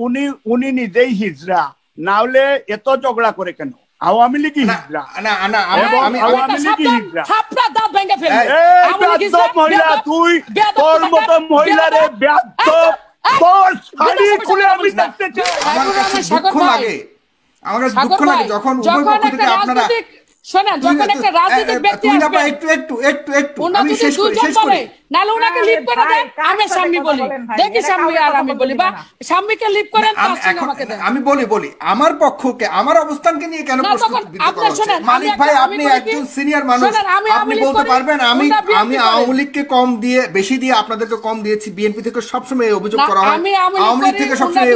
উনি উনি নিজেই হিজড়া, না হলে এত ঝগড়া করে কেন? আওয়ামী লীগই হিজড়া, আওয়ামী লীগই হিজড়া। মহিলা তুই তোর মতো মহিলারে বেয়াদব, তোর শাড়ি খুলে আমি দেখতে চাই। আমার কাছে দুঃখ লাগে, আমার কাছে দুঃখ লাগে যখন উভয় পক্ষ থেকে আপনারা শোনেন, যখন একটা রাজনৈতিক ব্যক্তি আসবে একটু আমি শেষ করি নালে ওনাকে লিভ করে দেন, আমি সাম্মি বলি, দেখি সাম্মি আর আমি বলি, বা সাম্মিকে লিভ করেন, আমাকে দেন। আমি বলি আমার পক্ষকে, আমার অবস্থানকে নিয়ে কেন মালিক ভাই? আপনি একজন সিনিয়র মানুষ, আপনি বলতে পারবেন আমি আওয়ামী লীগকে কম দিয়ে, বেশি দিয়ে আপনাদেরকে কম দিয়েছি। বিএনপি থেকে সবসময় এই অভিযোগ করা হয়, আওয়ামী লীগ থেকে সবসময়।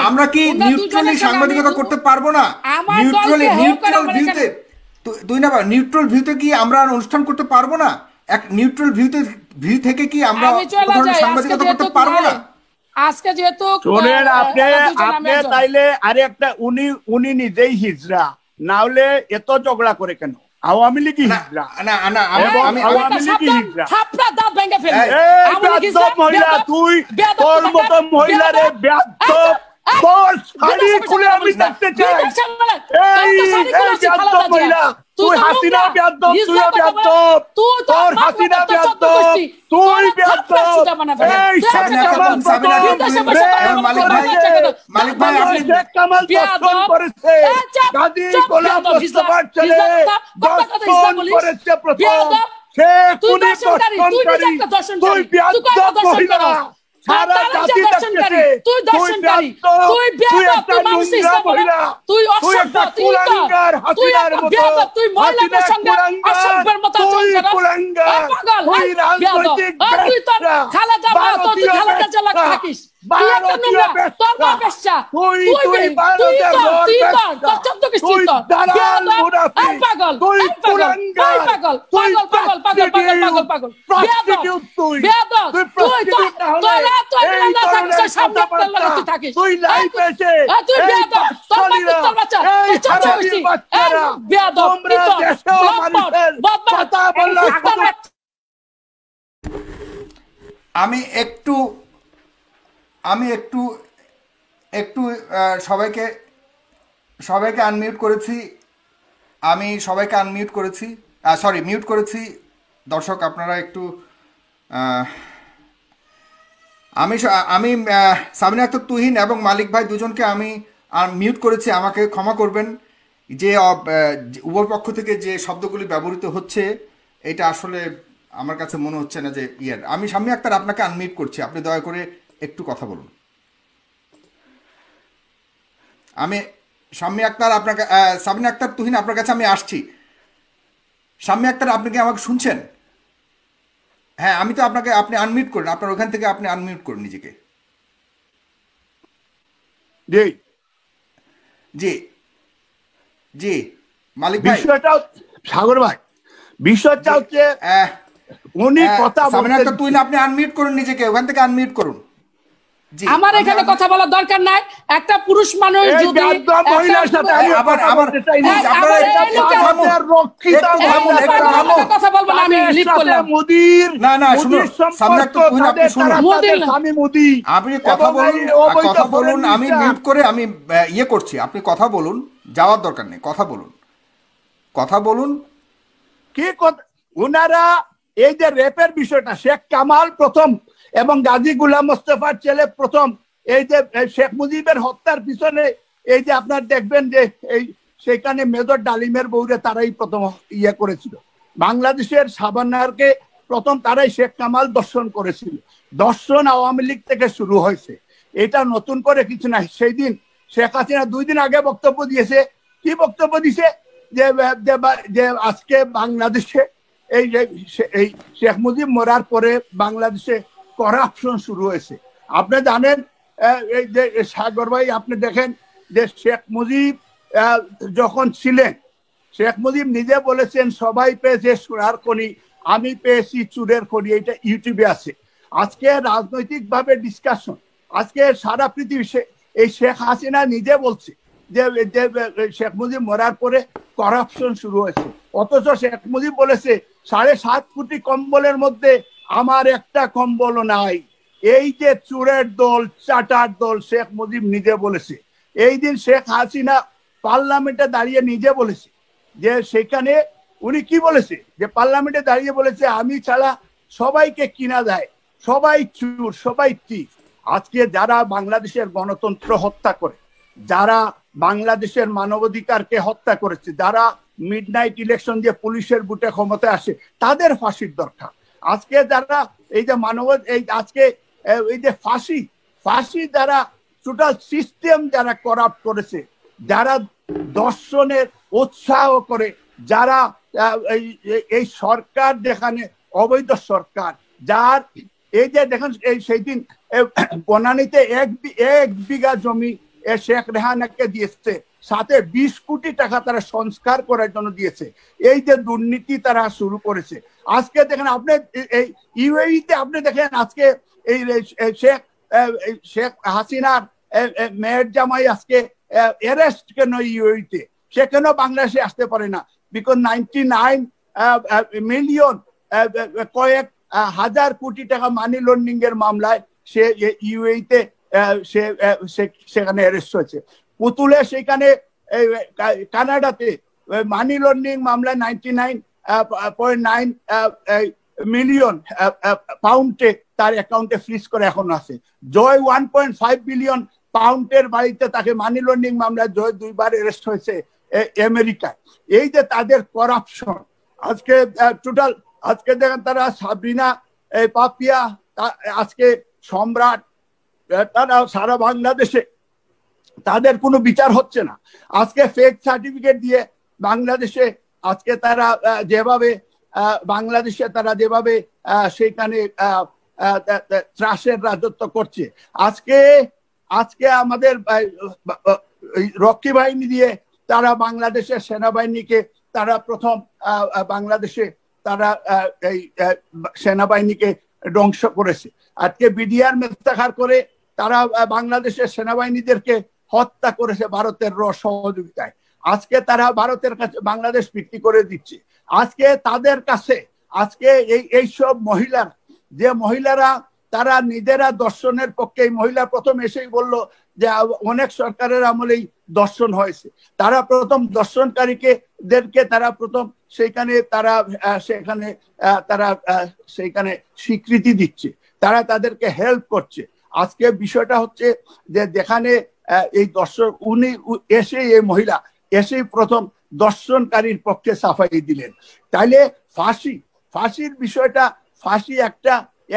আমরা কি নিউট্রালি সাংবাদিকতা করতে পারবো না? নিউট্রাল ভিউতে নিউট্রাল ভিউতে কি আমরা অনুষ্ঠান করতে পারবো না? এক নিউট্রাল ভিউ থেকে কি আমরা সাংবাদিকতা করতে পারবো না? আজকে যেহেতু শোনেন, আপনি তাইলে আরে একটা উনি নিজেই হিজড়া, না হলে এত ঝগড়া করে কেন? আওয়ামী লীগই হিজড়া, আওয়ামী লীগই হিজড়া। মহিলা তুই তোর মতো মহিলারে বেয়াদব, তোর শাড়ি খুলে আমি দেখতে চাই। মহিলা তুই হাসিনা বেয়াদব, তুইও বেয়াদব, তোর হাসিনা বেয়াদব, তুই বেয়াদব। এই শেখ কামাল শেখ কামাল দর্শন করেছে, গাজী গোলাম মোস্তফার ছেলে দর্শন করেছে প্রথম। সে কোন দর্শনকারী, তুই বেয়াদব মহিলা, সারা জাতি দেখতেছে তুই দর্শনকারী, তুই বেয়াদব, তুই নোংরা মহিলা, তুই অসভ্য, তুই কুলাঙ্গার, হাসিনার মতো, তুই মহিলাদের সঙ্গে অসভ্যের মতো আচরণ করছিস, পাগল, তুই রাজনৈতিক বেশ্যা, খালেদা মা, তুই খালেদা জেলা থাকিস, তুই একটা নোংরা, তোর মা বেশ্যা, তুই দালাল, মুনাফিক, তুই কুলাঙ্গার, তুই পাগল, প্রস্টিটিউট, তুই প্রস্টিটিউট না হলে এই ধরনের কথাবার্তা তুই লাইভ এসে এই বাচ্চারা তোমরা দেশেও মানুষের কথা বললে। আমি একটু সবাইকে আনমিউট করেছি, মিউট করেছি। দর্শক আপনারা একটু, আমি সামিনা আক্তার তুহিন এবং মালিক ভাই দুজনকে আমি মিউট করেছি, আমাকে ক্ষমা করবেন। যে উভয় পক্ষ থেকে যে শব্দগুলি ব্যবহৃত হচ্ছে এটা আসলে আমার কাছে মনে হচ্ছে না যে আমি শাম্মী আক্তার আপনাকে আনমিউট করছি, আপনি দয়া করে একটু কথা বলুন। আমি শাম্মী আক্তার আপনাকে, সামিনা আক্তার তুহিন আপনার কাছে আমি আসছি। শাম্মী আক্তার আপনি কি আমাকে শুনছেন? হ্যাঁ, আমি তো আপনাকে, আপনি আনমিউট করেন, আপনার ওখান থেকে আপনি আনমিউট করুন নিজেকে। জি মালিক ভাই, সাগর ভাই, বিষয়টা হচ্ছে উনি কথা বলছেন, তুই আপনি আনমিউট করুন নিজেকে, ওখান থেকে আনমিউট করুন। আমার এখানে কথা বলার দরকার নাই। একটা পুরুষ মানুষ যদি মহিলার সাথে কথা বলবো না, আমি লিভ করলাম। মোদির আপনি কথা বলুন, আমি মিউট করে আমি ইয়ে করছি, আপনি কথা বলুন, যাওয়ার দরকার নেই, কথা বলুন। কি কথা ওনারা এই যে রেপের বিষয়টা, শেখ কামাল প্রথম এবং গাজী গোলাম মোস্তফার ছেলে প্রথম, এই যে শেখ মুজিবের হত্যার পিছনে এই যে আপনার দেখবেন যে এই সেখানে মেজর ডালিমের বউরে তারাই প্রথম ইয়ে করেছিল। বাংলাদেশের সাবান্নারকে প্রথম তারাই শেখ কামাল দর্শন করেছিল। দর্শন আওয়ামী লীগ থেকে শুরু হয়েছে, এটা নতুন করে কিছু নাই। সেই দিন শেখ হাসিনা 2 দিন আগে বক্তব্য দিয়েছে, কি বক্তব্য দিছে? যে আজকে বাংলাদেশে এই শেখ মুজিব মরার পরে বাংলাদেশে করাপশন শুরু হয়েছে। আপনি জানেন, এই যে সাগর ভাই, আপনি দেখেন যে শেখ মুজিব যখন ছিলেন, শেখ মুজিব নিজে বলেছেন সবাই পেয়েছে সোনার খনি, আমি পেয়েছি চুরের খনি। এটা ইউটিউবে আছে। আজকে রাজনৈতিক ভাবে ডিসকাশন, আজকে সারা পৃথিবী, এই শেখ হাসিনা নিজে বলছে যে শেখ মুজিব মরার পরে করাপশন শুরু হয়েছে। অথচ শেখ মুজিব বলেছে 7.5 কোটি কম্বলের মধ্যে আমার একটা কম্বলও নাই। এই যে চোরের দল, চাটার দল, শেখ মুজিব নিজে বলেছে। এই দিন শেখ হাসিনা পার্লামেন্টে দাঁড়িয়ে নিজে বলেছে যে সেখানে উনি কি বলেছে, যে পার্লামেন্টে দাঁড়িয়ে বলেছে আমি ছাড়া সবাইকে কিনা যায়, সবাই চোর, সবাই চিফ। আজকে যারা বাংলাদেশের গণতন্ত্র হত্যা করে, যারা বাংলাদেশের মানবাধিকারকে হত্যা করেছে, যারা মিডনাইট ইলেকশন দিয়ে পুলিশের বুটে ক্ষমতায় আসে, তাদের ফাঁসির দরকার। আজকে যারা এই যে আজকে এই যে ফাঁসি যারা টোটাল সিস্টেম যারা করাপ্ট করেছে, যারা দর্শনের উৎসাহ করে, যারা এই সরকার যেখানে অবৈধ সরকার, যার এই যে দেখেন এই সেই দিন বনানীতে 1 বিঘা জমি শেখ রেহানাকে দিয়েছে, সাথে 20 কোটি টাকা তারা সংস্কার করার জন্য দিয়েছে। এই যে দুর্নীতি তারা শুরু করেছে। আজকে দেখেন আপনি এই ইউএইতে আপনি দেখেন আজকে এই শেখ হাসিনার মেয়ের জামাই আজকে অ্যারেস্ট কেন ইউএইতে, সে কেন বাংলাদেশে আসতে পারে না? বিকজ 99 মিলিয়ন কয়েক হাজার কোটি টাকা মানি লন্ডারিং এর মামলায় সে ইউএইতে সেখানে অ্যারেস্ট হয়েছে। পুতুলে সেখানে কানাডাতে মানি লন্ডারিং মামলায় 99.9 মিলিয়ন পাউন্ডে তার অ্যাকাউন্টে ফ্রিজ করে এখন আছে। জয় 1.5 বিলিয়ন পাউন্ডের বাড়িতে তাকে মানি লন্ডারিং মামলায় জয় 2 বার অ্যারেস্ট হয়েছে আমেরিকায়। এই যে তাদের করাপশন, আজকে টোটাল আজকে দেখেন তারা সাবরিনা পাপিয়া, আজকে সম্রাট, তারা সারা বাংলাদেশে তাদের কোনো বিচার হচ্ছে না। আজকে ফেক সার্টিফিকেট দিয়ে বাংলাদেশে আজকে তারা যেভাবে সেখানে ত্রাসের রাজত্ব করছে। আজকে আমাদের রক্ষী বাহিনী দিয়ে তারা বাংলাদেশের সেনাবাহিনীকে তারা প্রথম বাংলাদেশে তারা এই সেনাবাহিনীকে ধ্বংস করেছে। আজকে বিডিআর মেস্তাখার করে তারা বাংলাদেশের সেনাবাহিনীদেরকে হত্যা করেছে ভারতের সহযোগিতায়। আজকে তারা ভারতের কাছে বাংলাদেশ বিক্রি করে দিচ্ছে। আজকে তাদের কাছে আজকে এইসব মহিলারা তারা নিজেরা দর্শনের পক্ষে, এই মহিলা প্রথম এসেই বলল যে অনেক সরকারের আমলেই দর্শন হয়েছে। তারা প্রথম দর্শনকারীদেরকে তারা প্রথম সেখানে স্বীকৃতি দিচ্ছে, তারা তাদেরকে হেল্প করছে। আজকে বিষয়টা হচ্ছে যে যেখানে এই দর্শন উনি এই মহিলা এসেই প্রথম দর্শনকারীর পক্ষে সাফাই দিলেন। তাইলে ফাঁসির বিষয়টা, ফাঁসি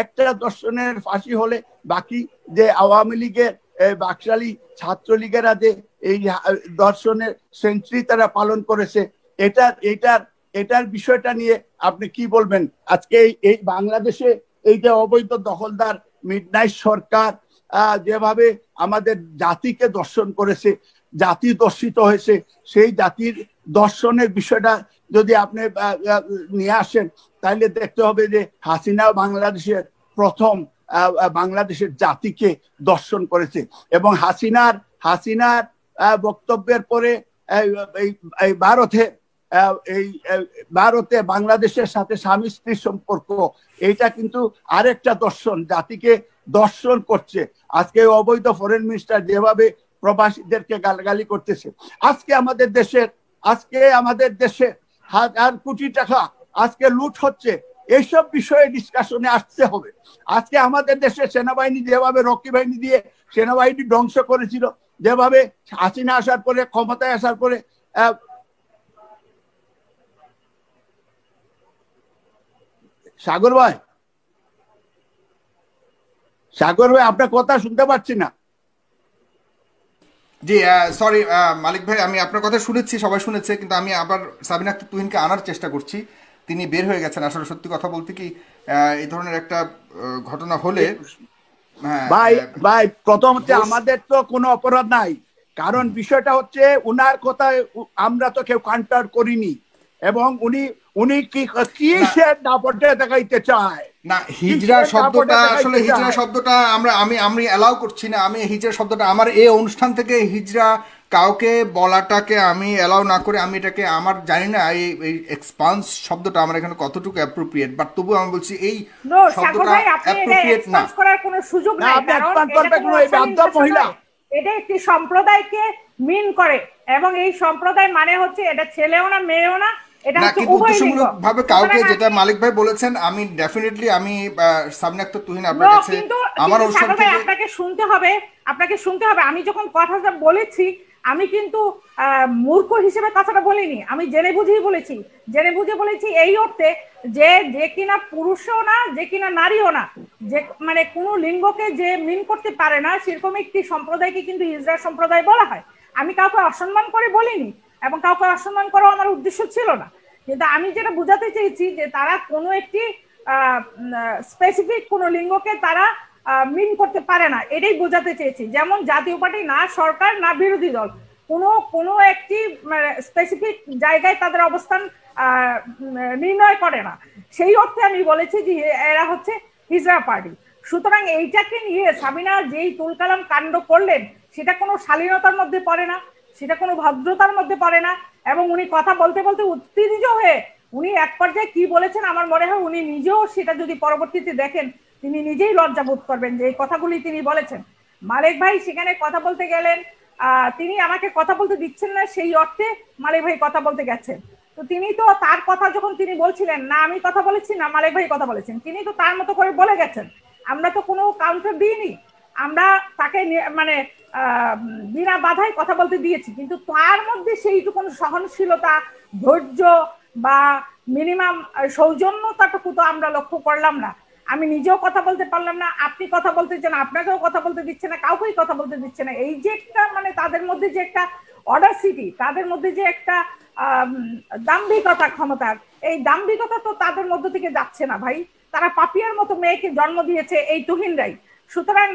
একটা দর্শনের ফাঁসি হলে বাকি যে আওয়ামী লীগের বাকশালী ছাত্রলীগেরা যে এই দর্শনের সেঞ্চুরি তারা পালন করেছে, এটার বিষয়টা নিয়ে আপনি কি বলবেন? আজকে এই বাংলাদেশে এই যে অবৈধ দখলদার মিডনাইট সরকার যেভাবে আমাদের জাতিকে দর্শন করেছে, জাতি দর্শিত হয়েছে, সেই জাতির দর্শনের বিষয়টা যদি আপনি নিয়ে আসেন তাহলে দেখতে হবে যে হাসিনা বাংলাদেশের প্রথম বাংলাদেশের জাতিকে দর্শন করেছে। এবং হাসিনার বক্তব্যের পরে এই ভারতে বাংলাদেশের সাথে স্বামী স্ত্রীর সম্পর্ক, এইটা কিন্তু আরেকটা দর্শন, জাতিকে দর্শন করছে। আজকে অবৈধ ফরেন মিনিস্টার যেভাবে প্রবাসীদেরকে গালাগালি করতেছে, আজকে আমাদের দেশে হাজার কোটি টাকা আজকে লুট হচ্ছে, এইসব বিষয়ে ডিসকাশনে আসতে হবে। আজকে আমাদের দেশে সেনাবাহিনী যেভাবে রক্ষী বাহিনী দিয়ে সেনাবাহিনী ধ্বংস করেছিল, যেভাবে হাসিনা আসার পরে, ক্ষমতায় আসার পরে সাগর ভাই আপনার কথা শুনতে পাচ্ছি না। জি সরি মালিক ভাই, আমি আপনার কথা শুনেছি, সবাই শুনেছে, কিন্তু আমি আবার সাবিনা আক্তার তুহিনকে আনার চেষ্টা করছি। তিনি বের হয়ে গেছেন। আসলে সত্যি কথা বলতে কি, এই ধরনের একটা ঘটনা হলে ভাই প্রথম হচ্ছে আমাদের তো কোনো অপরাধ নাই, কারণ বিষয়টা হচ্ছে উনার কথায় আমরা তো কেউ কাউন্টার করিনি, এবং উনি কি সে দাপটে দেখাইতে চায় না। হিজরা শব্দটা আসলে হিজরা শব্দটা আমি অ্যালাউ করছি না। আমি হিজরা শব্দটা আমার এই অনুষ্ঠান থেকে হিজরা কাউকে বলাটাকে আমি অ্যালাউ না করে আমি এটাকে আমার জানি না এই এক্সপান্স শব্দটা আমার এখানে কতটুকু অ্যাপ্রোপ্রিয়েট, বাট তবু আমি বলছি এই শব্দটা অ্যাপ্রোপ্রিয়েট না। করার কোনো সুযোগ নাই, এটা একটি সম্প্রদায়কে মিন করে এবং এই সম্প্রদায় মানে হচ্ছে এটা ছেলেও না মেয়েও না, এটা হচ্ছে উভয়লিঙ্গ ভাবে কাউকে, যেটা মালিক ভাই বলেছেন আমি ডেফিনেটলি আমি সামনে একটা তুহিন আপনার কাছে আমার আপনাকে শুনতে হবে। আমি যখন কথাটা বলেছি আমি কিন্তু মূর্খ হিসেবে কথাটা বলিনি, আমি জেনে বুঝেই বলেছি। জেনে বুঝে বলেছি এই অর্থে যে কিনা পুরুষও না, যে কিনা নারীও না, যে মানে কোনো লিঙ্গকে যে মিন করতে পারে না, সেরকম একটি সম্প্রদায়কে কিন্তু ইসরায়েল সম্প্রদায় বলা হয়। আমি কাউকে অসম্মান করে বলিনি এবং কাউকে অসম্মান করাও আমার উদ্দেশ্য ছিল না, কিন্তু আমি যেটা বোঝাতে চেয়েছি যে তারা কোনো একটি স্পেসিফিক কোনো লিঙ্গকে তারা মিন করতে পারে না, এটাই বোঝাতে চেয়েছি। যেমন জাতীয় পার্টি না সরকার না বিরোধী দল কোনো একটি স্পেসিফিক জায়গায় তাদের অবস্থান নির্ণয় করে না, সেই অর্থে আমি বলেছি যে এরা হচ্ছে হিজরা পার্টি। সুতরাং এইটাকে নিয়ে সাবিনা যেই তুলকালাম কাণ্ড করলেন সেটা কোনো শালীনতার মধ্যে পড়ে না, সেটা কোনো ভদ্রতার মধ্যে পড়ে না। এবং উনি কথা বলতে বলতে উত্তেজিত হয়ে উনি এক পর্যায়ে কি বলেছেন আমার মনে হয় উনি নিজেও সেটা যদি পরবর্তীতে দেখেন তিনি নিজেই লজ্জা বোধ করবেন যে এই কথাগুলি তিনি বলেছেন। মালিক ভাই সেখানে কথা বলতে গেলেন, তিনি আমাকে কথা বলতে দিচ্ছেন না, সেই অর্থে মালিক ভাই কথা বলতে গেছেন। তো তিনি তো তার কথা যখন তিনি বলছিলেন না আমি কথা বলেছি না মালিক ভাই কথা বলেছেন, তিনি তো তার মতো করে বলে গেছেন, আমরা তো কোনো কাউন্টার দিইনি, আমরা তাকে মানে বিনা বাধায় কথা বলতে দিয়েছি, কিন্তু তার মধ্যে সেইটুকু সহনশীলতা, ধৈর্য বা মিনিমাম সৌজন্যতাটুকু তো আমরা লক্ষ্য করলাম না। আমি নিজেও কথা বলতে পারলাম না, আপনি কথা বলতে চান আপনাকেও কথা বলতে দিচ্ছে না, কাউকেই কথা বলতে দিচ্ছে না। এই যে একটা মানে তাদের মধ্যে যে একটা অডাসিটি, তাদের মধ্যে যে একটা দাম্ভিকতা, ক্ষমতার এই দাম্ভিকতা তো তাদের মধ্য থেকে যাচ্ছে না ভাই। তারা পাপিয়ার মতো মেয়েকে জন্ম দিয়েছে এই তুহিনরাই। সুতরাং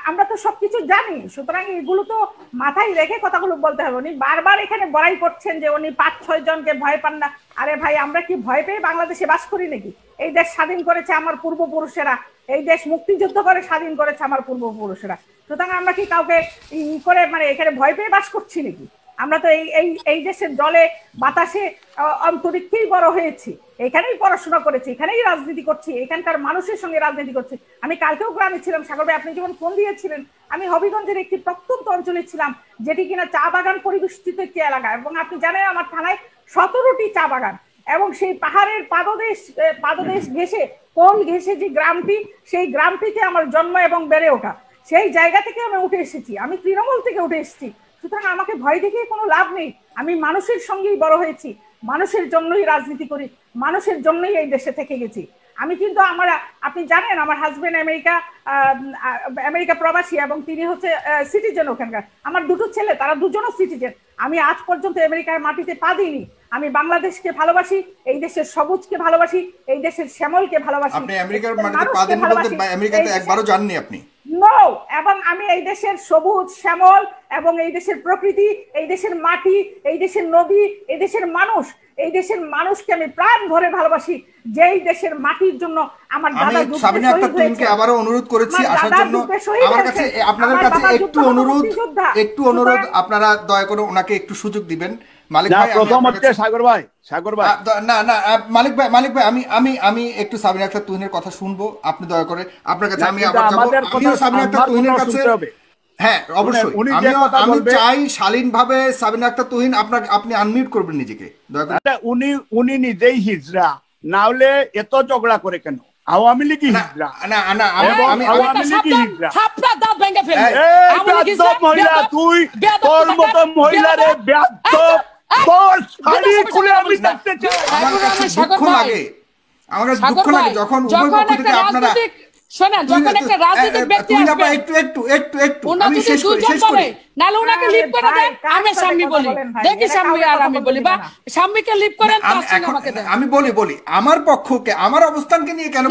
আমরা তো সবকিছু জানি, সুতরাং এগুলো তো মাথায় রেখে কথাগুলো বলতে হবে। উনি বারবার এখানে বড়াই করছেন যে উনি 5-6 জনকে ভয় পান না। আরে ভাই আমরা কি ভয় পেয়ে বাংলাদেশে বাস করি নাকি? এই দেশ স্বাধীন করেছে আমার পূর্বপুরুষেরা, এই দেশ মুক্তিযুদ্ধ করে স্বাধীন করেছে আমার পূর্বপুরুষেরা। সুতরাং আমরা কি কাউকে করে মানে এখানে ভয় পেয়ে বাস করছি নাকি? আমরা তো এই দেশের জলে বাতাসে অন্তরিক্ষেই বড় হয়েছি, এখানেই পড়াশোনা করেছি, এখানেই রাজনীতি করছি, এখানকার মানুষের সঙ্গে রাজনীতি করছি। আমি কালকেও গ্রামে ছিলাম, সাগর ভাই আপনি যখন ফোন দিয়েছিলেন, আমি হবিগঞ্জের একটি প্রত্যন্ত অঞ্চলে ছিলাম যেটি কিনা চা বাগান পরিবেষ্টিত একটি এলাকা, এবং আপনি জানেন আমার থানায় 17টি চা বাগান, এবং সেই পাহাড়ের পাদদেশ ঘেঁষে কোল ঘেঁষে যে গ্রামটি, সেই গ্রামটিতে আমার জন্ম এবং বেড়ে ওঠা। সেই জায়গা থেকে আমি উঠে এসেছি, আমি তৃণমূল থেকে উঠে এসেছি। সুতরাং আমাকে ভয় দেখিয়ে কোনো লাভ নেই। আমি মানুষের সঙ্গেই বড় হয়েছি, মানুষের জন্যই রাজনীতি করি, মানুষের জন্যই এই দেশে থেকে গেছি। আমি কিন্তু আপনি জানেন আমার হাজবেন্ড আমেরিকা প্রবাসী এবং তিনি হচ্ছে সিটিজেন ওখানকার। আমার দুটো ছেলে, তারা দুজনও সিটিজেন। আমি আজ পর্যন্ত আমেরিকার মাটিতে পা দিইনি। আমি বাংলাদেশকে ভালোবাসি, এই দেশের সবুজকে ভালোবাসি, এই দেশের শ্যামলকে ভালোবাসি। আপনি আমেরিকার মাটিতে পা দেননি বলতে আমেরিকাতে একবারও যাননি আপনি? নো, এবং আমি এই দেশের সবুজ শ্যামল এবং এই দেশের প্রকৃতি, এই দেশের মাটি, এই দেশের নদী, এই দেশের মানুষ, এই দেশের মানুষকে আমি প্রাণ ভরে ভালোবাসি, যেই দেশের মাটির জন্য আমার দাদা সাবিনা আক্তার তুহিনকে আবারও অনুরোধ করেছি আসার জন্য। আমার কাছে আপনাদের কাছে একটু অনুরোধ আপনারা দয়া করে ওনাকে একটু সুযোগ দিবেন। মালিক ভাই প্রথম হচ্ছে সাগর ভাই না মালিক ভাই আমি একটু সাবিনা আক্তার তুহিনের কথা শুনবো, আপনি দয়া করে আপনার কাছে আমি আবার যাব। আমিও সাবিনা আক্তার তুহিনের কাছে, হ্যাঁ অবশ্যই আমি চাই শালীনভাবে সাবিনা আক্তার তুহিন আপনি আনমিউট করবেন নিজেকে দয়া করে। উনি নিজেই হিজড়া, না হলে এত ঝগড়া করে কেন? আওয়ামী লীগ হিজড়া না আমি আওয়ামী লীগ হিজড়া। থাপড়া দাঁত ভেঙে ফেলবে। বেয়াদব মহিলা, তুই তোর মতো মহিলা রে বেয়াদব, তোর শাড়ি খুলে আমি দেখতে চাই। আমার কাছে দুঃখ লাগে যখন উভয় পক্ষ থেকে আপনারা শোনেন, যখন একটা রাজনৈতিক ব্যক্তি আসবে উনি যদি দুজন বলে, নাহলে উনাকে লিভ করে দেন, আমি সাম্মি বলি, দেখি সাম্মি আর আমি বলি, বা সাম্মিকে লিভ করেন, আমাকে দেন। আমি বলি আমার পক্ষকে, আমার অবস্থানকে নিয়ে কেন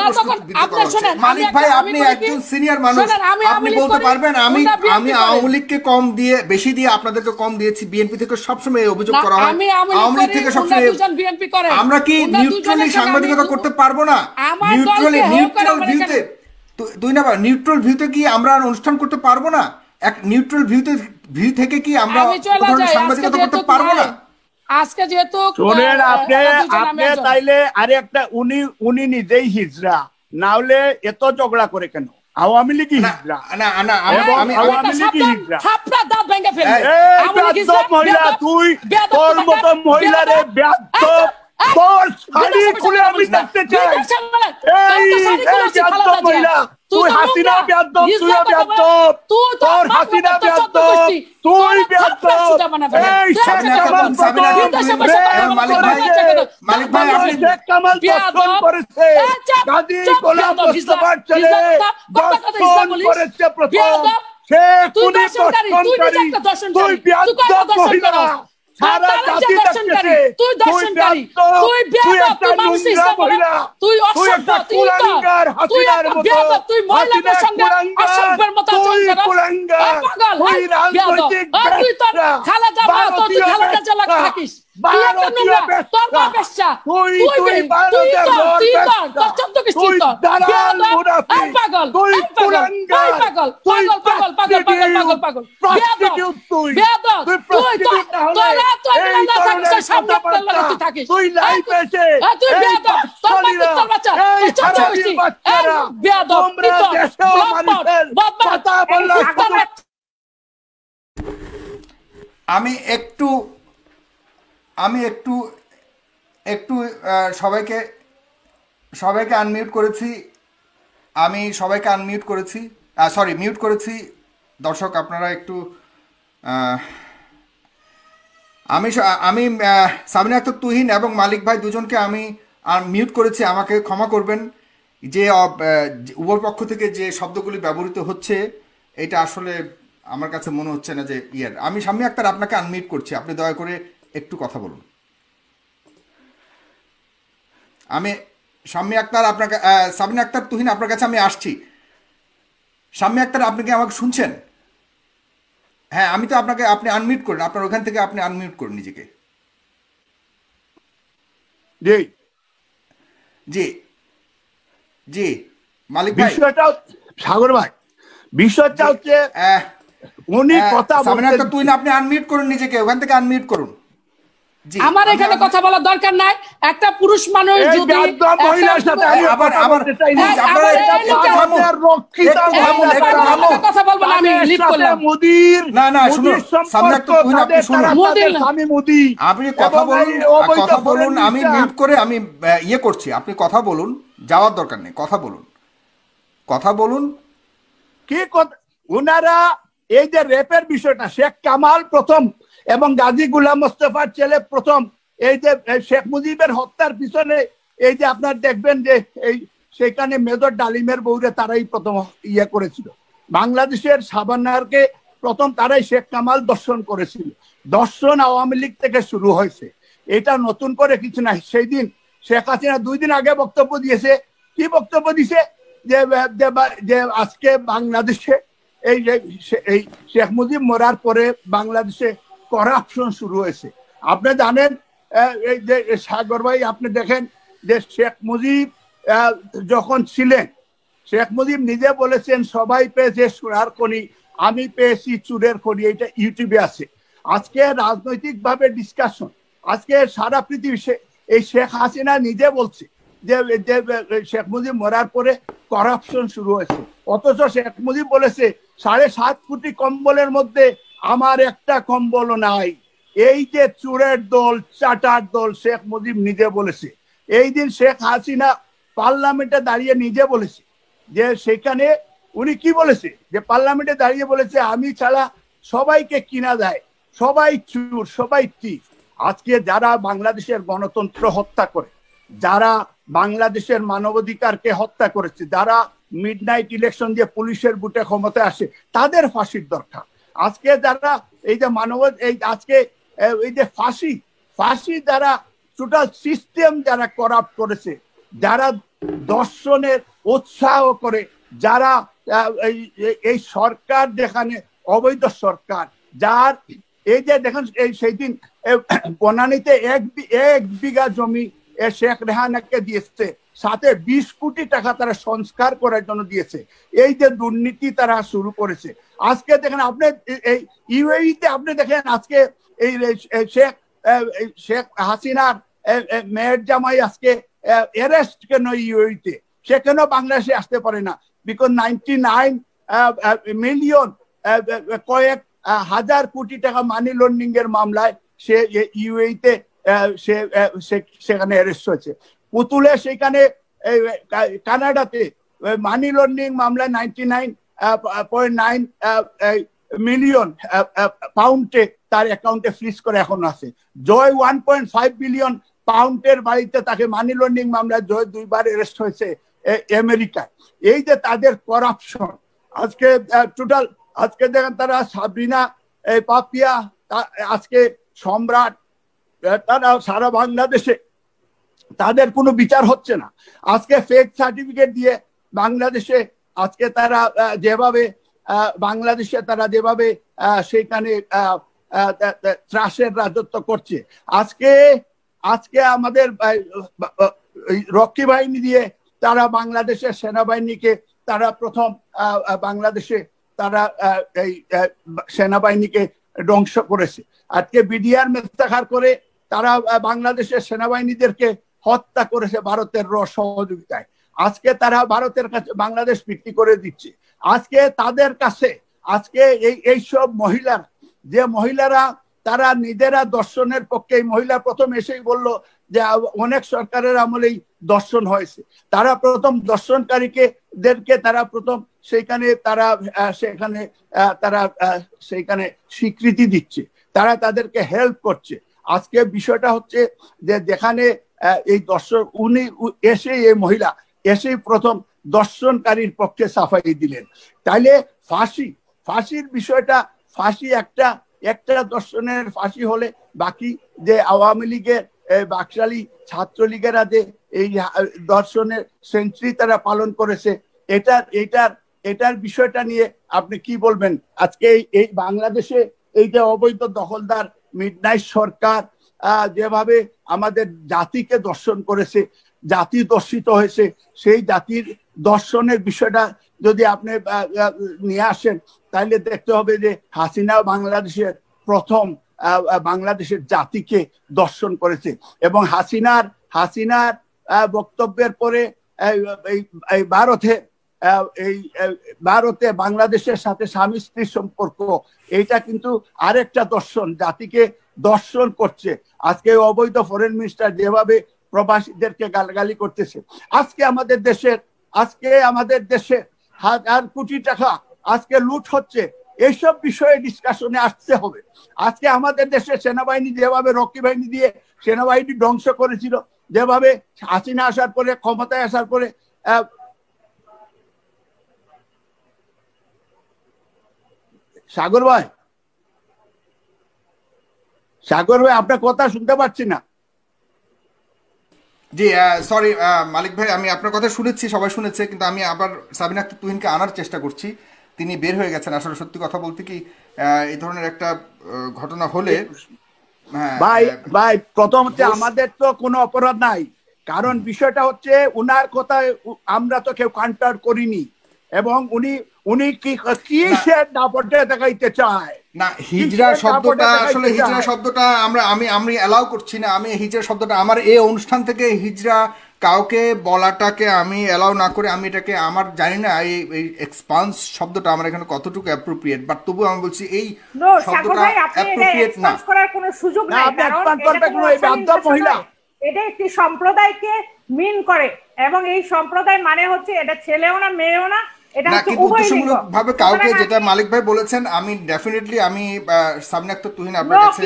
মালিক ভাই? আপনি একজন সিনিয়র মানুষ, আপনি বলতে পারবেন আমি আওয়ামী লীগকে কম দিয়ে, বেশি দিয়ে আপনাদেরকে কম দিয়েছি। বিএনপি থেকে সবসময় এই অভিযোগ করা হয়, আওয়ামী লীগ থেকে সবসময়। আমরা কি নিউট্রালি সাংবাদিকতা করতে পারবো না? নিউট্রাল ভিউতে, দুই নাম্বার, নিউট্রাল ভিউতে কি আমরা অনুষ্ঠান করতে পারবো না? এক নিউট্রাল ভিউ থেকে কি আমরা সাংবাদিকতা করতে পারবো না? আজকে যেহেতু শোনেন, আপনি তাইলে আরে একটা উনি নিজেই হিজড়া, না হলে এত ঝগড়া করে কেন? আওয়ামী লীগ হিজড়া আওয়ামী লীগ হিজড়া থাপড়া দাঁত ভেঙে ফেলবে। মহিলা, তুই তোর মতো মহিলা রে বেয়াদব, তোর শাড়ি খুলে আমি দেখতে চাই। মহিলা, তুই হাসিনা বেয়াদব, তুইও বেয়াদব, তোর হাসিনা বেয়াদব, তুই বেয়াদব। এই শেখ কামাল দর্শন করেছে, গাজী গোলাম মোস্তফার ছেলে দর্শন করেছে প্রথম। সে খুনি দর্শনকারী, তুই বেয়াদব মহিলা, সারা জাতি দেখতেছে তুই দর্শনকারী, তুই একটা নোংরা মহিলা, তুই একটা কুলাঙ্গার, হাসিনার মতো, তুই মহিলাদের সঙ্গে অসভ্যের মতো আচরণ করছিস, তুই রাজনৈতিক বেশ্যা, খালেদা মা, তুই খালেদা জেলা থাকিস, তুই একটা নোংরা, তোর মা বেশ্যা, তুই দালাল মুনাফিক, তুই কুলাঙ্গার, তুই পাগল, প্রস্টিটিউট, তুই প্রস্টিটিউট না হলে এই ধরনের থাকিস, তুই লাইফ এসে এই দর্শনীরা, এই হারামির বাচ্চারা, তোমরা দেশেও মানুষের কথা বললা। আমি একটু সবাইকে আনমিউট করেছি, মিউট করেছি। দর্শক আপনারা একটু, আমি সামিনা আক্তার তুহিন এবং মালিক ভাই দুজনকে আমি মিউট করেছি, আমাকে ক্ষমা করবেন। যে উভয় পক্ষ থেকে যে শব্দগুলি ব্যবহৃত হচ্ছে, এটা আসলে আমার কাছে মনে হচ্ছে না যে আমি শাম্মী আক্তার আপনাকে আনমিউট করছি, আপনি দয়া করে একটু কথা বলুন। আমি শাম্মী আক্তার আপনাকে, সামিনা আক্তার তুহিন আপনার কাছে আমি আসছি। শাম্মী আক্তার, আপনি কি আমাকে শুনছেন? হ্যাঁ, আমি তো আপনাকে, আপনি আনমিউট করুন, আপনার ওখান থেকে আপনি আনমিউট করুন নিজেকে। জি জি জি মালিক ভাই, বিষয়টা সাগর ভাই, বিষয়টা হচ্ছে উনি কথা বলতে, তুই না, আপনি আনমিউট করুন নিজেকে, ওখান থেকে আনমিউট করুন। আমার এখানে কথা বলার দরকার নাই। একটা পুরুষ মানুষ যদি মহিলার সাথে কথা বলবো না, আমি লিভ করলাম। মোদির আপনি কথা বলুন, আমি মিউট করে আমি করছি, আপনি কথা বলুন, যাওয়ার দরকার নেই, কথা বলুন। কি কথা, উনারা এই যে রেপের বিষয়টা, শেখ কামাল প্রথম এবং গাজী গোলাম মোস্তফার ছেলে প্রথম, এই যে শেখ মুজিবের হত্যার পিছনে এই যে আপনার দেখবেন যে এই সেখানে মেজর ডালিমের বউরে তারাই প্রথম করেছিল। বাংলাদেশের সাবান্নারকে প্রথম তারাই শেখ কামাল দর্শন করেছিল। দর্শন আওয়ামী লীগ থেকে শুরু হয়েছে, এটা নতুন করে কিছু নাই। সেই দিন শেখ হাসিনা 2 দিন আগে বক্তব্য দিয়েছে, কি বক্তব্য দিছে যে আজকে বাংলাদেশে এই শেখ মুজিব মরার পরে বাংলাদেশে করাপশন শুরু হয়েছে। আপনি জানেন, এই যে সাগর ভাই, আপনি দেখেন যে শেখ মুজিব যখন ছিলেন, শেখ মুজিব নিজে বলেছেন সবাই পেয়েছে সোনার খনি, আমি পেয়েছি চুরের খনি। এটা ইউটিউবে আছে। আজকে রাজনৈতিক ভাবে ডিসকাশন, আজকে সারা পৃথিবী, এই শেখ হাসিনা নিজে বলছে যে শেখ মুজিব মরার পরে করাপশন শুরু হয়েছে। অথচ শেখ মুজিব বলেছে 7.5 কোটি কম্বলের মধ্যে আমার একটা কম্বলও নাই। এই যে চুরের দল, চাটার দল, শেখ মুজিব নিজে বলেছে। এই দিন শেখ হাসিনা পার্লামেন্টে দাঁড়িয়ে নিজে বলেছে যে সেখানে উনি কি বলেছে, যে পার্লামেন্টে দাঁড়িয়ে বলেছে আমি ছাড়া সবাইকে কিনা যায়, সবাই চুর, সবাই চিফ। আজকে যারা বাংলাদেশের গণতন্ত্র হত্যা করে, যারা বাংলাদেশের মানবাধিকারকে হত্যা করেছে, যারা মিডনাইট ইলেকশন দিয়ে পুলিশের বুটে ক্ষমতায় আসে, তাদের ফাঁসির দরকার। আজকে যারা এই যে এই আজকে এই যে ফাঁসি যারা টোটাল সিস্টেম যারা করাপ্ট করেছে, যারা দর্শনের উৎসাহ করে, যারা এই সরকার যেখানে অবৈধ সরকার, যার এই যে দেখেন এই সেই দিন বনানীতে 1 বিঘা জমি শেখ রেহানাকে দিয়েছে, সাথে 20 কোটি টাকা তারা সংস্কার করার জন্য দিয়েছে। এই যে দুর্নীতি তারা শুরু করেছে, আজকে দেখেন আপনি এই ইউএইতে আপনি দেখেন আজকে এই শেখ হাসিনার মেয়ের জামাই আজকে অ্যারেস্ট কেন ইউএইতে, সে কেন বাংলাদেশে আসতে পারে না? বিকজ 99 মিলিয়ন কয়েক হাজার কোটি টাকা মানি লন্ডারিং এর মামলায় সে ইউএইতে সেখানে অ্যারেস্ট হয়েছে। পুতুলে সেখানে কানাডাতে মানি লন্ডারিং মামলায় 99.9 মিলিয়ন পাউন্ডে তার অ্যাকাউন্টে ফ্রিজ করে এখন আছে। জয় 1.5 বিলিয়ন পাউন্ডের বাড়িতে তাকে মানি লন্ডারিং মামলায় জয় 2 বার অ্যারেস্ট হয়েছে আমেরিকায়। এই যে তাদের করাপশন, আজকে টোটাল আজকে দেখেন তারা সাবরিনা পাপিয়া, আজকে সম্রাট, তারা সারা বাংলাদেশে তাদের কোনো বিচার হচ্ছে না। আজকে ফেক সার্টিফিকেট দিয়ে বাংলাদেশে আজকে তারা যেভাবে সেখানে ত্রাসের রাজত্ব করছে। আজকে আমাদের রক্ষী বাহিনী দিয়ে তারা বাংলাদেশের সেনাবাহিনীকে তারা প্রথম বাংলাদেশে তারা এই সেনাবাহিনীকে ধ্বংস করেছে। আজকে বিডিআর মেস্তাখার করে তারা বাংলাদেশের সেনাবাহিনীদেরকে হত্যা করেছে ভারতের সহযোগিতায়। আজকে তারা ভারতের কাছে বাংলাদেশ বিক্রি করে দিচ্ছে। আজকে তাদের কাছে আজকে এইসব মহিলারা তারা নিজেরা দর্শনের পক্ষে, এই মহিলা প্রথম এসেই বললো যে অনেক সরকারের আমলেই দর্শন হয়েছে। তারা প্রথম দর্শনকারীদেরকে তারা প্রথম সেইখানে স্বীকৃতি দিচ্ছে, তারা তাদেরকে হেল্প করছে। আজকে বিষয়টা হচ্ছে যে যেখানে এই দর্শন এই মহিলা এসেই প্রথম দর্শনকারীর পক্ষে সাফাই দিলেন। তাইলে ফাঁসির বিষয়টা, একটা দর্শনের ফাঁসি হলে বাকি যে আওয়ামী লীগের বাকশালী ছাত্রলীগেরা যে এই দর্শনের সেঞ্চুরি তারা পালন করেছে, এটার বিষয়টা নিয়ে আপনি কি বলবেন? আজকে এই বাংলাদেশে এই যে অবৈধ দখলদার মিডনাইট সরকার যেভাবে আমাদের জাতিকে দর্শন করেছে, জাতি দর্শিত হয়েছে, সেই জাতির দর্শনের বিষয়টা যদি আপনি নিয়ে আসেন, তাহলে দেখতে হবে যে হাসিনা বাংলাদেশের প্রথম বাংলাদেশের জাতিকে দর্শন করেছে। এবং হাসিনার বক্তব্যের পরে এই ভারতে বাংলাদেশের সাথে স্বামী স্ত্রীর সম্পর্ক, এইটা কিন্তু আরেকটা দর্শন, জাতিকে দর্শন করছে। আজকে অবৈধ ফরেন মিনিস্টার যেভাবে প্রবাসীদেরকে গালাগালি করতেছে, আজকে আমাদের দেশে হাজার কোটি টাকা আজকে লুট হচ্ছে, এইসব বিষয়ে ডিসকাশনে আসতে হবে। আজকে আমাদের দেশে সেনাবাহিনী যেভাবে রক্ষী বাহিনী দিয়ে সেনাবাহিনী ধ্বংস করেছিল, যেভাবে হাসিনা আসার পরে, ক্ষমতায় আসার পরে সাগর ভাই আপনার কথা শুনতে পাচ্ছি না। জি সরি মালিক ভাই, আমি আপনার কথা শুনেছি, সবাই শুনেছে, কিন্তু আমি আবার সাবিনা আক্তার তুহিনকে আনার চেষ্টা করছি। তিনি বের হয়ে গেছেন। আসলে সত্যি কথা বলতে কি, এই ধরনের একটা ঘটনা হলে ভাই প্রথম হচ্ছে আমাদের তো কোনো অপরাধ নাই, কারণ বিষয়টা হচ্ছে উনার কথায় আমরা তো কেউ কাউন্টার করিনি, এবং উনি কি সে দাপটে দেখাইতে চায় না। হিজরা শব্দটা আমি অ্যালাউ করছি না। আমি হিজরা শব্দটা আমার এই অনুষ্ঠান থেকে হিজরা কাউকে বলাটাকে আমি অ্যালাউ না করে, আমি এটাকে আমার জানি না এই এক্সপান্স শব্দটা আমার এখানে কতটুকু অ্যাপ্রোপ্রিয়েট, বাট তবু আমি বলছি এই শব্দটা অ্যাপ্রোপ্রিয়েট না, করার কোনো সুযোগ নাই। এটা একটি সম্প্রদায়কে মিন করে, এবং এই সম্প্রদায় মানে হচ্ছে এটা ছেলেও না মেয়েও না, এটা হচ্ছে উভয়লিঙ্গ ভাবে কাউকে, যেটা মালিক ভাই বলেছেন, আমি ডেফিনেটলি আমি সাবিনা আক্তার তুহিন আপনার কাছে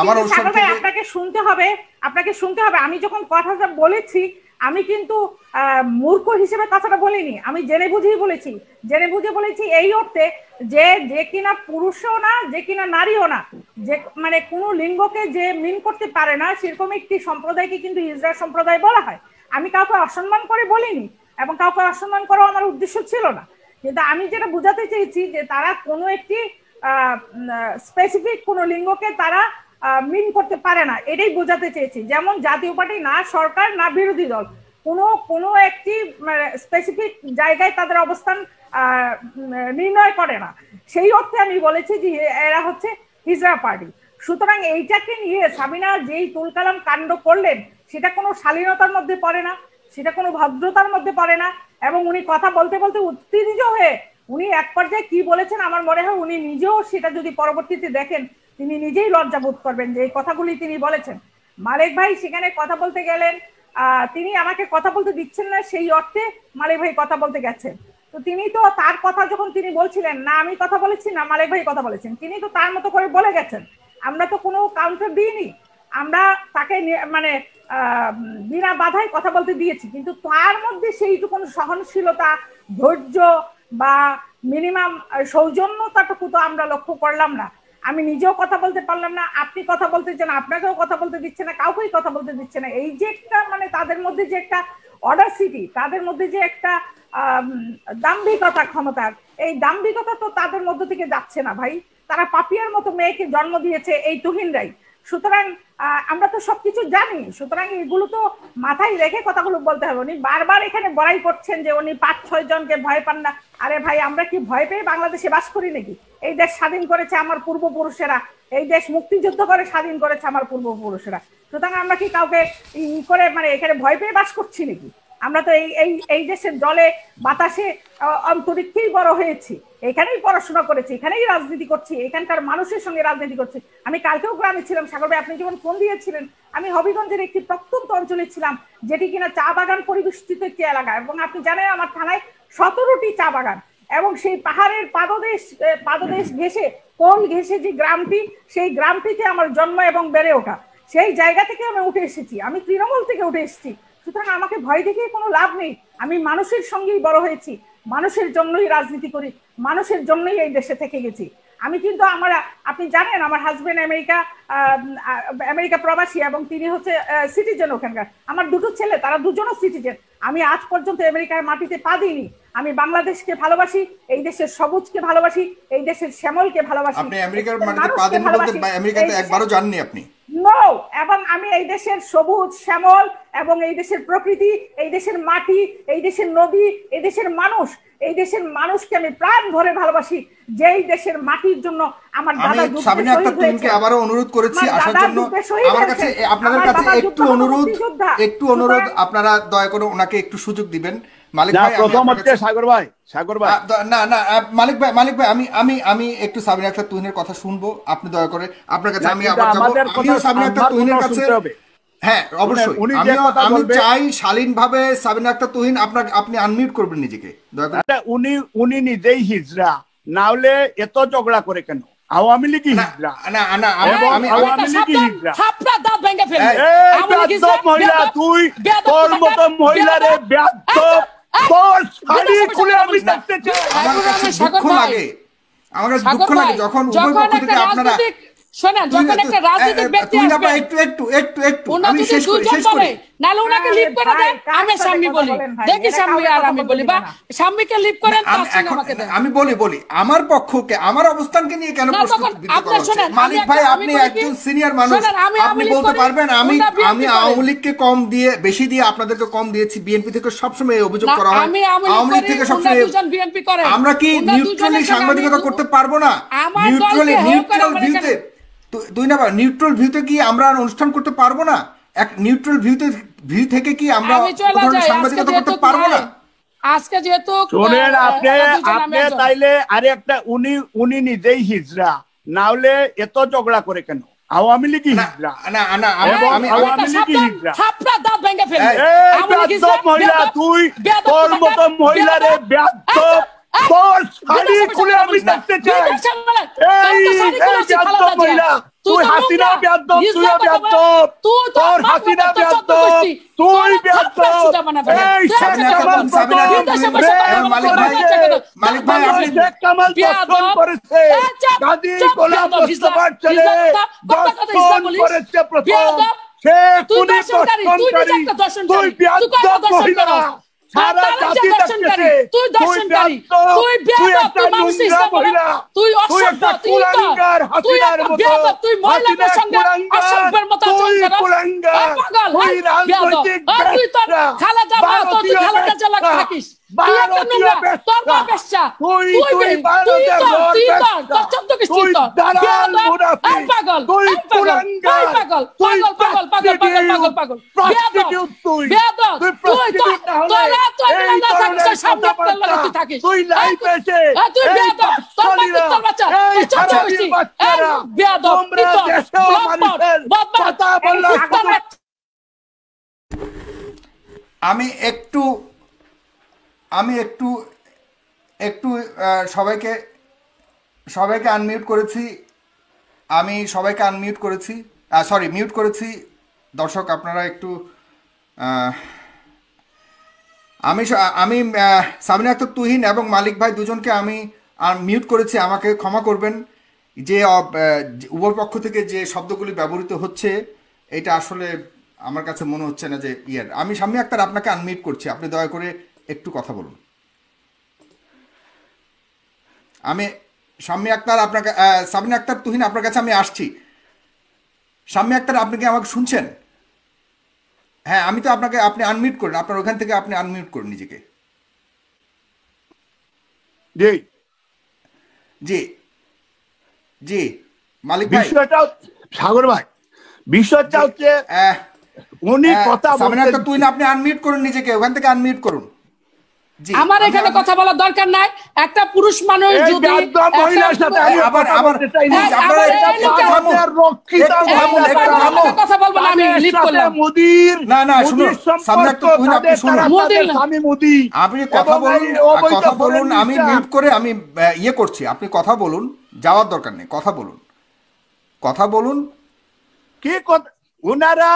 আমার অনুষ্ঠান থেকে আপনাকে শুনতে হবে। আমি যখন কথাটা বলেছি, আমি কিন্তু মূর্খ হিসেবে কথাটা বলিনি, আমি জেনে বুঝেই বলেছি। জেনে বুঝে বলেছি এই অর্থে যে যে কিনা পুরুষও না, যে কিনা নারীও না, যে মানে কোনো লিঙ্গকে যে মিন করতে পারে না, সেরকম একটি সম্প্রদায়কে কিন্তু ইসরায়েল সম্প্রদায় বলা হয়। আমি কাউকে অসম্মান করে বলিনি এবং কাউকে অসম্মান করাও আমার উদ্দেশ্য ছিল না, কিন্তু আমি যেটা বোঝাতে চেয়েছি যে তারা কোনো একটি স্পেসিফিক কোনো লিঙ্গকে তারা মিন করতে পারে না, এটাই বোঝাতে চেয়েছি। যেমন জাতীয় পার্টি না সরকার না বিরোধী দল কোনো একটি স্পেসিফিক জায়গায় তাদের অবস্থান নির্ণয় করে না, সেই অর্থে আমি বলেছি যে এরা হচ্ছে হিজড়া পার্টি। সুতরাং এইটাকে নিয়ে সাবিনা যেই তুলকালাম কাণ্ড করলেন সেটা কোনো শালীনতার মধ্যে পড়ে না, সেটা কোনো ভদ্রতার মধ্যে পড়ে না। এবং উনি কথা বলতে বলতে উত্তেজিত হয়ে উনি এক পর্যায়ে কি বলেছেন আমার মনে হয় উনি নিজেও সেটা যদি পরবর্তীতে দেখেন তিনি নিজেই লজ্জা বোধ করবেন যে এই কথাগুলি তিনি বলেছেন। মালেক ভাই সেখানে কথা বলতে গেলেন, তিনি আমাকে কথা বলতে দিচ্ছেন না, সেই অর্থে মালেক ভাই কথা বলতে গেছেন। তো তিনি তো তার কথা যখন তিনি বলছিলেন, না আমি কথা বলেছি না মালেক ভাই কথা বলেছেন, তিনি তো তার মতো করে বলে গেছেন, আমরা তো কোনো কাউন্টার দিইনি, আমরা তাকে মানে বিনা বাধায় কথা বলতে দিয়েছি, কিন্তু তার মধ্যে সেইটুকু সহনশীলতা, ধৈর্য বা মিনিমাম সৌজন্যতাটুকু তো আমরা লক্ষ্য করলাম না। আমি নিজেও কথা বলতে পারলাম না, আপনি কথা বলতে চান আপনাকেও কথা বলতে দিচ্ছে না, কাউকেই কথা বলতে দিচ্ছে না। এই যে একটা মানে তাদের মধ্যে যে একটা অডাসিটি, তাদের মধ্যে যে একটা দাম্ভিকতা, ক্ষমতার এই দাম্ভিকতা তো তাদের মধ্য থেকে যাচ্ছে না ভাই। তারা পাপিয়ার মতো মেয়েকে জন্ম দিয়েছে এই তুহিনরাই। সুতরাং আমরা তো সবকিছু জানি, সুতরাং এগুলো তো মাথায় রেখে কথাগুলো বলতে হবে। উনি বারবার এখানে বড়াই করছেন যে উনি 5-6 জনকে ভয় পান না। আরে ভাই আমরা কি ভয় পেয়ে বাংলাদেশে বাস করি নাকি? এই দেশ স্বাধীন করেছে আমার পূর্বপুরুষেরা, এই দেশ মুক্তিযুদ্ধ করে স্বাধীন করেছে আমার পূর্বপুরুষেরা। সুতরাং আমরা কি কাউকে করে মানে এখানে ভয় পেয়ে বাস করছি নাকি? আমরা তো এই দেশের জলে বাতাসে অন্তরিক্ষেই বড় হয়েছি, এখানেই পড়াশোনা করেছি, এখানেই রাজনীতি করছি, এখানকার মানুষের সঙ্গে রাজনীতি করছি। আমি কালকেও গ্রামে ছিলাম, সাগর ভাই আপনি যখন ফোন দিয়েছিলেন, আমি হবিগঞ্জের একটি প্রত্যন্ত অঞ্চলে ছিলাম যেটি কিনা চা বাগান পরিবেষ্টিত একটি এলাকা, এবং আপনি জানেন আমার থানায় 17টি চা বাগান, এবং সেই পাহাড়ের পাদদেশ ঘেঁষে কোল ঘেঁষে যে গ্রামটি, সেই গ্রামটিতে আমার জন্ম এবং বেড়ে ওঠা, সেই জায়গা থেকে আমি উঠে এসেছি, আমি তৃণমূল থেকে উঠে এসেছি। সুতরাং আমাকে ভয় দেখে কোনো লাভ নেই, আমি মানুষের সঙ্গেই বড় হয়েছি, মানুষের জন্যই রাজনীতি করি, মানুষের জন্যই এই দেশে থেকে গেছি। আমি কিন্তু আপনি জানেন আমার হাজবেন্ড আমেরিকা প্রবাসী এবং তিনি হচ্ছে সিটিজেন ওখানকার। আমার দুটো ছেলে, তারা দুজনও সিটিজেন। আমি আজ পর্যন্ত আমেরিকার মাটিতে পা দিইনি। আমি বাংলাদেশকে ভালোবাসি, এই দেশের সবুজকে ভালোবাসি, এই দেশের শ্যামলকে ভালোবাসি। আপনি আমেরিকার মাটিতে পা দেননি বলতে আমেরিকাতে একবারও যাননি আপনি? নো, এবং আমি এই দেশের সবুজ শ্যামল এবং এই দেশের প্রকৃতি, এই দেশের মাটি, এই দেশের নদী, এই দেশের মানুষ, এই দেশের মানুষকে আমি প্রাণ ভরে ভালোবাসি, যেই দেশের মাটির জন্য আমার দাদা সাবিনা আক্তার তুহিনকে আবারও অনুরোধ করেছি আসার জন্য। আমার কাছে আপনাদের কাছে একটু অনুরোধ আপনারা দয়া করে ওনাকে একটু সুযোগ দিবেন। মালিক ভাই প্রথম হচ্ছে সাগর ভাই না মালিক ভাই আমি একটু সাবিনা আক্তার তুহিনের কথা শুনবো, আপনি দয়া করে আপনার কাছে আমি আবার যাবো। আমিও সাবিনা আক্তার তুহিনের কাছে, হ্যাঁ অবশ্যই আমি চাই শালীনভাবে সাবিনা আক্তার তুহিন আপনি আনমিউট করবেন নিজেকে দয়া করে। উনি নিজেই হিজড়া, না হলে এত ঝগড়া করে কেন? আওয়ামী লীগ হিজড়া না আমি আওয়ামী লীগ হিজড়া। থাপড়া দাঁত ভেঙে ফেলবে মহিলা, তুই তোর মতো মহিলারে বেয়াদব, তোর শাড়ি খুলে আমি দেখতে চাই। আমার কাছে দুঃখ লাগে, আমার কাছে দুঃখ লাগে যখন উভয় পক্ষ থেকে আপনারা শোনেন, যখন একটা রাজনৈতিক ব্যক্তি আসবে একটু আমি শেষ করি নালে ওনাকে লিভ করে দেন, আমি সামনে বলি, দেখি সামনে আর আমি বলি, বা সামনেকে লিভ করেন, আমি বলি আমার পক্ষকে, আমার অবস্থানকে নিয়ে কেন প্রশ্নবিদ্ধ করা হচ্ছে? মালিক ভাই আপনি একজন সিনিয়র মানুষ, আপনি বলতে পারবেন আমি আওয়ামী লীগকে কম দিয়ে বেশি দিয়ে আপনাদেরকে কম দিয়েছি, বিএনপি থেকে সবসময় অভিযোগ করা হয়, আওয়ামী লীগ থেকে সবসময়। আমরা কি নিউট্রালি সাংবাদিকতা করতে পারবো না? নিউট্রাল ভিউতে নিউট্রাল ভিউতে কি আমরা অনুষ্ঠান করতে পারবো না? এক নিউট্রাল ভিউ থেকে কি আমরা সাংবাদিকতা করতে পারবো না? আজকে যেহেতু শুনেন আপনি তাইলে আরে একটা উনি নিজেই হিজড়া, না হলে এত ঝগড়া করে কেন? আওয়ামী লীগ হিজড়া আমি আওয়ামী লীগ হিজড়া। থাপড়া দাঁত ভেঙে ফেলবে মহিলা, তুই তোর মতো মহিলারে বেয়াদব, তোর শাড়ি খুলে আমি দেখতে চাই। তুই হাসিনা বেয়াদব, তুইও বেয়াদব, তোর হাসিনা বেয়াদব, তুই বেয়াদব। এই শেখ কামাল মালিক ভাই শেখ কামাল দর্শন করেছে, গাজী গোলাম মোস্তফার ছেলে দর্শন করেছে প্রথম। সে খুনি দর্শনকারী, তুই বেয়াদব মহিলা, সারা জাতি দেখতেছে তুই দর্শনকারী, তুই একটা নোংরা মহিলা, তুই একটা কুলাঙ্গার, হাসিনার মতো, তুই মহিলাদের সঙ্গে অসভ্যের মতো আচরণ করছিস, তুই রাজনৈতিক বেশ্যা, ভারতীয় বেশ্যা, ভারতীয় বেশ্যা, তুই ভারতের রড বেশ্যা, তুই দালাল মুনাফিক, তুই কুলাঙ্গার, তুই প্রস্টিটিউট, তুই প্রস্টিটিউট না হলে এই ধরনের কথাবার্তা তুই লাইভে এসে এই বাচ্চারা, এই হারামির বাচ্চারা, তোমরা দেশেও মানুষের কথা বললা। আমি একটু সবাইকে আনমিউট করেছি, মিউট করেছি। দর্শক আপনারা একটু, আমি সামিনা আক্তার তুহিন এবং মালিক ভাই দুজনকে আমি মিউট করেছি, আমাকে ক্ষমা করবেন। যে উভয় পক্ষ থেকে যে শব্দগুলি ব্যবহৃত হচ্ছে এটা আসলে আমার কাছে মনে হচ্ছে না যে আমি সামিনা আক্তার আপনাকে আনমিউট করছি, আপনি দয়া করে একটু কথা বলুন। আমি সামিনা আক্তার তুহিন আপনার কাছে আমি আসছি। সামিনা আক্তার, আপনি কি আমাকে শুনছেন? হ্যাঁ, আমি তো আপনি আনমিউট করুন, আপনার ওখান থেকে আপনি আনমিউট করুন নিজেকে। জি জি জি মালিক ভাই, বিষয়টা সাগর ভাই, বিষয়টা হচ্ছে উনি কথা বলতে, তুই না, আপনি আনমিউট করুন নিজেকে, ওখান থেকে আনমিউট করুন। আমার এখানে কথা বলার দরকার নাই। একটা পুরুষ মানুষ যদি মহিলার সাথে কথা বলবো না, আমি লিড করলাম। মোদির না না শুনুন, আপনি কথা বলুন, আমি মিউট করে আমি করছি, আপনি কথা বলুন, যাওয়ার দরকার নেই, কথা বলুন। কি কথা, ওনারা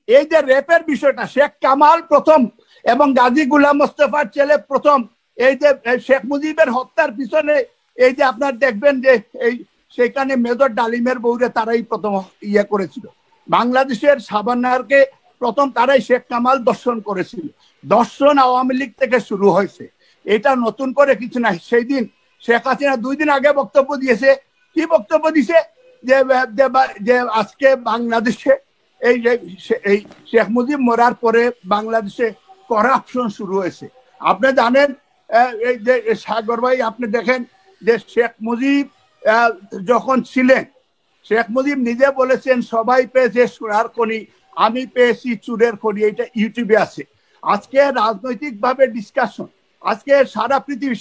এই যে রেপের বিষয়টা, শেখ কামাল প্রথম এবং গাজী গোলাম মোস্তফার ছেলে প্রথম, এই যে শেখ মুজিবের হত্যার পিছনে এই যে আপনার দেখবেন যে এই সেখানে মেজর ডালিমের বউরে তারাই প্রথম করেছিল। বাংলাদেশের সাবান্নারকে প্রথম তারাই শেখ কামাল দর্শন করেছিল। দর্শন আওয়ামী লীগ থেকে শুরু হয়েছে, এটা নতুন করে কিছু নাই। সেই দিন শেখ হাসিনা 2 দিন আগে বক্তব্য দিয়েছে, কি বক্তব্য দিছে যে আজকে বাংলাদেশে এই শেখ মুজিব মরার পরে বাংলাদেশে করাপশন শুরু হয়েছে। আপনি জানেন, এই যে সাগর ভাই, আপনি দেখেন যে শেখ মুজিব যখন ছিলেন, শেখ মুজিব নিজে বলেছেন সবাই পেয়েছে সোনার খনি, আমি পেয়েছি চুরের খনি। এটা ইউটিউবে আছে। আজকে রাজনৈতিক ভাবে ডিসকাশন, আজকে সারা পৃথিবী